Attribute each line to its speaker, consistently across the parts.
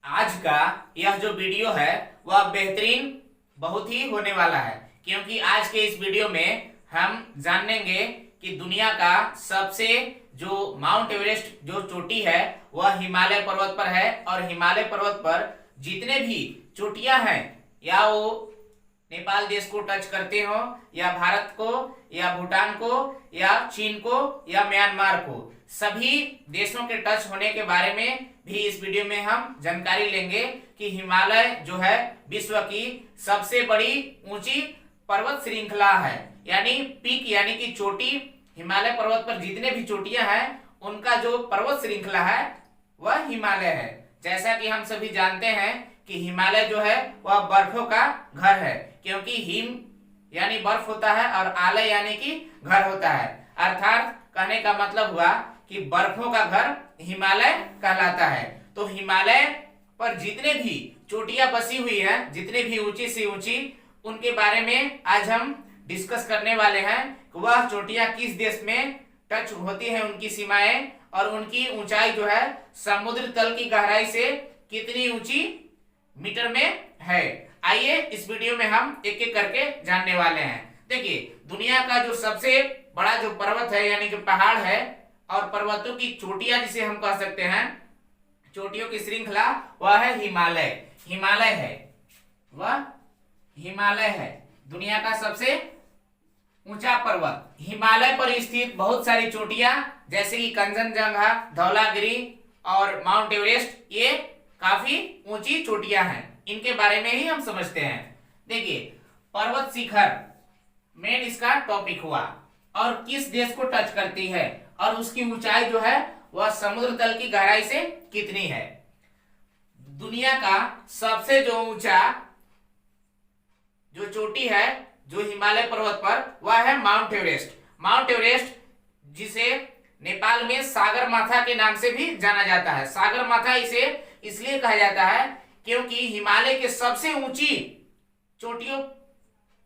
Speaker 1: आज का यह जो वीडियो है वह बेहतरीन बहुत ही होने वाला है, क्योंकि आज के इस वीडियो में हम जानेंगे कि दुनिया का सबसे जो माउंट एवरेस्ट जो चोटी है वह हिमालय पर्वत पर है। और हिमालय पर्वत पर जितने भी चोटियां हैं, या वो नेपाल देश को टच करते हो, या भारत को, या भूटान को, या चीन को, या म्यांमार को, सभी देशों के टच होने के बारे में भी इस वीडियो में हम जानकारी लेंगे कि हिमालय जो है विश्व की सबसे बड़ी ऊंची पर्वत श्रृंखला है, यानी पीक यानी कि चोटी। हिमालय पर्वत पर जितने भी चोटियां हैं उनका जो पर्वत श्रृंखला है वह हिमालय है। जैसा कि हम सभी जानते हैं कि हिमालय जो है वह बर्फों का घर है, क्योंकि हिम यानी बर्फ होता है और आलय यानी कि घर होता है। अर्थात कहने का मतलब हुआ कि बर्फों का घर हिमालय कहलाता है। तो हिमालय पर जितने भी चोटियां बसी हुई हैं, जितने भी ऊंची से ऊंची, उनके बारे में आज हम डिस्कस करने वाले हैं कि वह चोटियां किस देश में टच होती है, उनकी सीमाएं और उनकी ऊंचाई जो है समुद्र तल की गहराई से कितनी ऊंची मीटर में है। आइए इस वीडियो में हम एक एक करके जानने वाले हैं। देखिए, दुनिया का जो सबसे बड़ा जो पर्वत है यानी कि पहाड़ है और पर्वतों की चोटियां जिसे हम कह सकते हैं, चोटियों की श्रृंखला, वह है हिमालय। हिमालय है, वह हिमालय है दुनिया का सबसे ऊंचा पर्वत। हिमालय पर स्थित बहुत सारी चोटियां जैसे कि कंचनजंगा, धौलागिरी और माउंट एवरेस्ट, ये काफी ऊंची चोटियां हैं। इनके बारे में ही हम समझते हैं। देखिए, पर्वत शिखर मेन इसका टॉपिक हुआ और किस देश को टच करती है और उसकी ऊंचाई जो है वह समुद्र तल की गहराई से कितनी है। दुनिया का सबसे जो ऊंचा जो चोटी है जो हिमालय पर्वत पर, वह है माउंट एवरेस्ट। माउंट एवरेस्ट जिसे नेपाल में सागरमाथा के नाम से भी जाना जाता है। सागरमाथा इसे इसलिए कहा जाता है क्योंकि हिमालय के सबसे ऊंची चोटियों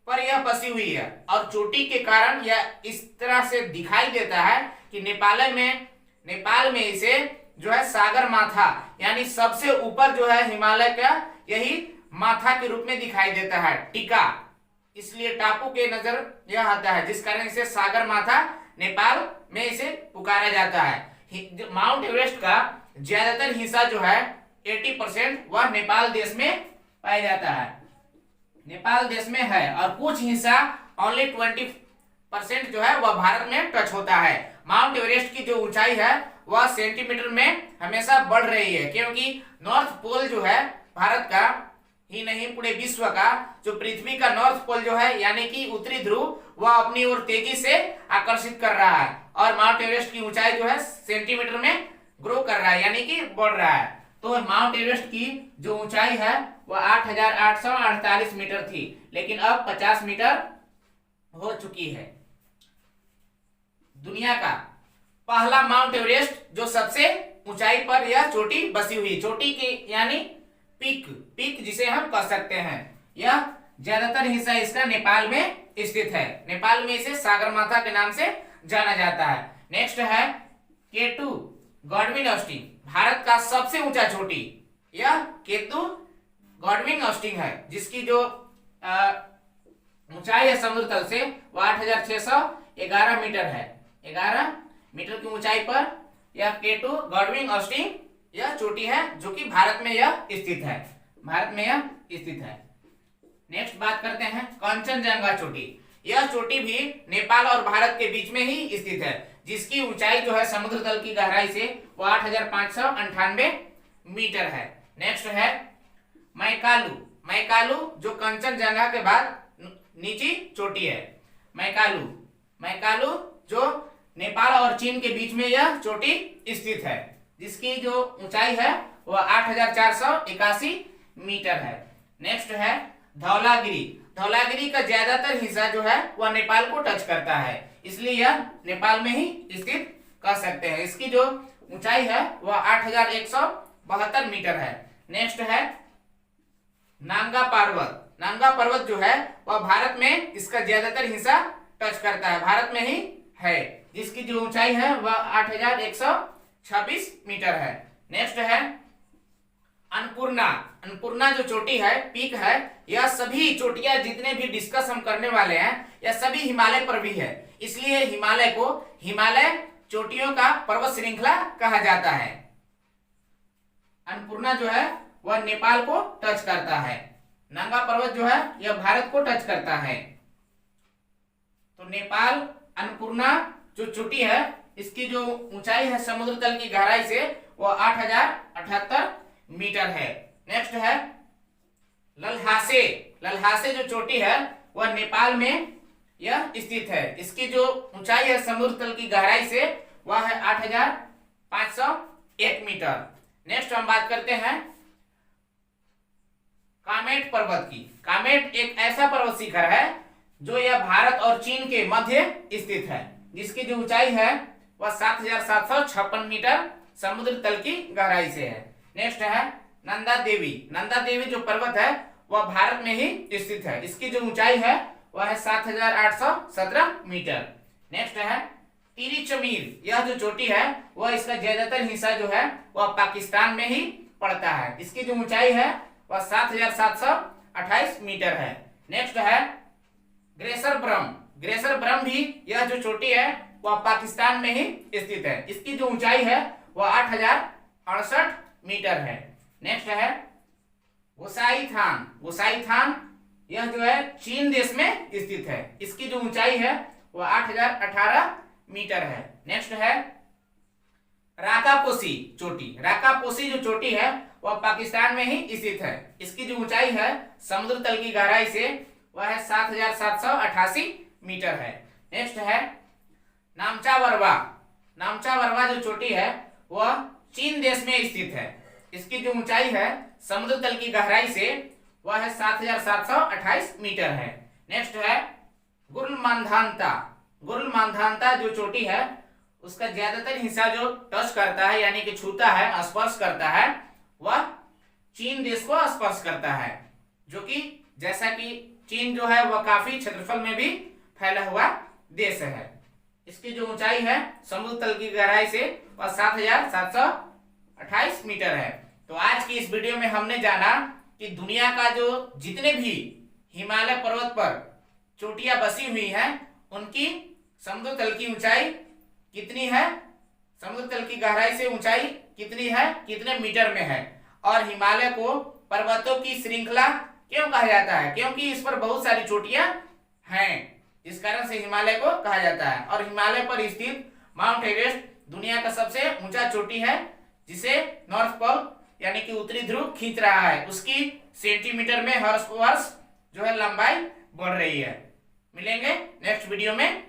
Speaker 1: पर यह बसी हुई है और चोटी के कारण यह इस तरह से दिखाई देता है कि नेपाल में इसे जो है सागरमाथा यानी सबसे ऊपर जो है हिमालय का यही माथा के रूप में दिखाई देता है, टीका। इसलिए टापू के नजर यह आता है, जिस कारण इसे सागरमाथा नेपाल में इसे पुकारा जाता है। माउंट एवरेस्ट का ज्यादातर हिस्सा जो है 80% वह नेपाल देश में पाया जाता है, नेपाल देश में है, और कुछ हिस्सा ओनली 20% जो है वह भारत में टच होता है। माउंट एवरेस्ट की जो ऊंचाई है वह सेंटीमीटर में हमेशा बढ़ रही है, क्योंकि नॉर्थ पोल जो है भारत का ही नहीं पूरे विश्व का, जो पृथ्वी का नॉर्थ पोल जो है यानी कि उत्तरी ध्रुव, वह अपनी ओर तेजी से आकर्षित कर रहा है और माउंट एवरेस्ट की ऊंचाई जो है सेंटीमीटर में ग्रो कर रहा है यानी कि बढ़ रहा है। तो माउंट एवरेस्ट की जो ऊंचाई है वह 8,848 मीटर थी, लेकिन अब 50 मीटर हो चुकी है। दुनिया का पहला माउंट एवरेस्ट जो सबसे ऊंचाई पर यह चोटी बसी हुई, चोटी की यानी पीक जिसे हम कह सकते हैं, यह ज्यादातर हिस्सा इसका नेपाल में स्थित है। नेपाल में इसे सागरमाथा के नाम से जाना जाता है। नेक्स्ट है K2 गॉडविन ऑस्टिन, भारत का सबसे ऊंचा चोटी। यह K2 गॉडविन ऑस्टिन है, जिसकी जो ऊंचाई है समुद्र तल से वह 8,611 मीटर है। 11 मीटर की ऊंचाई पर यह K2 गॉडविन ऑस्टिन यह चोटी है, जो कि भारत में यह स्थित है, भारत में यह स्थित है। नेक्स्ट बात करते हैं कंचनजंगा चोटी। यह चोटी भी नेपाल और भारत के बीच में ही स्थित है, जिसकी ऊंचाई जो है समुद्र तल की गहराई से वो 8,598 मीटर है। नेक्स्ट है मैकालू। मैकालू जो कंचनजंगा के बाद नीची चोटी है। मैकालू जो नेपाल और चीन के बीच में यह चोटी स्थित है, जिसकी जो ऊंचाई है वह 8,481 मीटर है। नेक्स्ट है धौलागिरी। धौलागिरी का ज्यादातर हिस्सा जो है वह नेपाल को टच करता है, इसलिए यह नेपाल में ही स्थित कह सकते हैं। इसकी जो ऊंचाई है वह 8,172 मीटर है। नेक्स्ट है नांगा पर्वत। नांगा पर्वत जो है वह भारत में इसका ज्यादातर हिस्सा टच करता है, भारत में ही है, जिसकी जो ऊंचाई है वह 8,126 मीटर है। नेक्स्ट है अन्नपूर्णा, अन्नपूर्णा जो चोटी है, पीक है, यह सभी चोटियां जितने भी डिस्कस हम करने वाले हैं यह सभी हिमालय पर भी है, इसलिए हिमालय को हिमालय चोटियों का पर्वत श्रृंखला कहा जाता है। अन्नपूर्णा जो है वह नेपाल को टच करता है, नंगा पर्वत जो है यह भारत को टच करता है। तो नेपाल अन्नपूर्णा जो चोटी है इसकी जो ऊंचाई है समुद्र तल की गहराई से वह 8078 मीटर है। नेक्स्ट है लल्हासे, लल्हासे जो चोटी है वह नेपाल में यह स्थित है, इसकी जो ऊंचाई है समुद्र तल की गहराई से वह है 8501 मीटर। नेक्स्ट हम बात करते हैं कामेट पर्वत की। कामेट एक ऐसा पर्वत शिखर है जो यह भारत और चीन के मध्य स्थित है, जिसकी जो ऊंचाई है वह 7756 मीटर समुद्र तल की गहराई से है। नेक्स्ट है नंदा देवी, नंदा देवी जो पर्वत है वह भारत में ही स्थित है, इसकी जो ऊंचाई है वह है 7817 मीटर। नेक्स्ट है तिरिचमीर, यह जो चोटी है वह इसका ज्यादातर हिस्सा जो है वह पाकिस्तान में ही पड़ता है, इसकी जो ऊंचाई है वह 7728 मीटर है। नेक्स्ट है ग्रेसर ब्रह्म, ग्रेसर ब्रह्म भी यह जो चोटी है वह पाकिस्तान में ही स्थित है, इसकी जो ऊंचाई है वह 8068 मीटर है। नेक्स्ट है गोसाई थान, गोसाई थान यह जो है चीन देश में स्थित है, इसकी जो ऊंचाई है वह 8018 मीटर है। नेक्स्ट है राकापोसी चोटी, राकापोसी जो चोटी है वह पाकिस्तान में ही स्थित है, इसकी जो ऊंचाई है समुद्र तल की गहराई से वह है 7788 मीटर है। नेक्स्ट है नामचा वरवा, नामचा वरवा जो चोटी है वह चीन देश में स्थित है, इसकी जो ऊंचाई है समुद्र तल की गहराई से वह है 7728 मीटर है। नेक्स्ट है गुरलमांधानता, गुरलमांधानता जो चोटी है उसका ज्यादातर हिस्सा जो टच करता है यानी कि छूता है, स्पर्श करता है, वह चीन देश को स्पर्श करता है, जो कि जैसा कि चीन जो है वह काफी क्षेत्रफल में भी फैला हुआ देश है। इसकी जो ऊंचाई है समुद्र तल की गहराई से वह 7728 मीटर है। तो आज की इस वीडियो में हमने जाना कि दुनिया का जो जितने भी हिमालय पर्वत पर चोटियां बसी हुई हैं उनकी समुद्र तल की ऊंचाई कितनी है, समुद्र तल की गहराई से ऊंचाई कितनी है, कितने मीटर में है, और हिमालय को पर्वतों की श्रृंखला क्यों कहा जाता है, क्योंकि इस पर बहुत सारी चोटियां हैं, इस कारण से हिमालय को कहा जाता है। और हिमालय पर स्थित माउंट एवरेस्ट दुनिया का सबसे ऊंचा चोटी है, जिसे नॉर्थ पोल यानी कि उत्तरी ध्रुव खींच रहा है, उसकी सेंटीमीटर में हर वर्ष जो है लंबाई बढ़ रही है। मिलेंगे नेक्स्ट वीडियो में।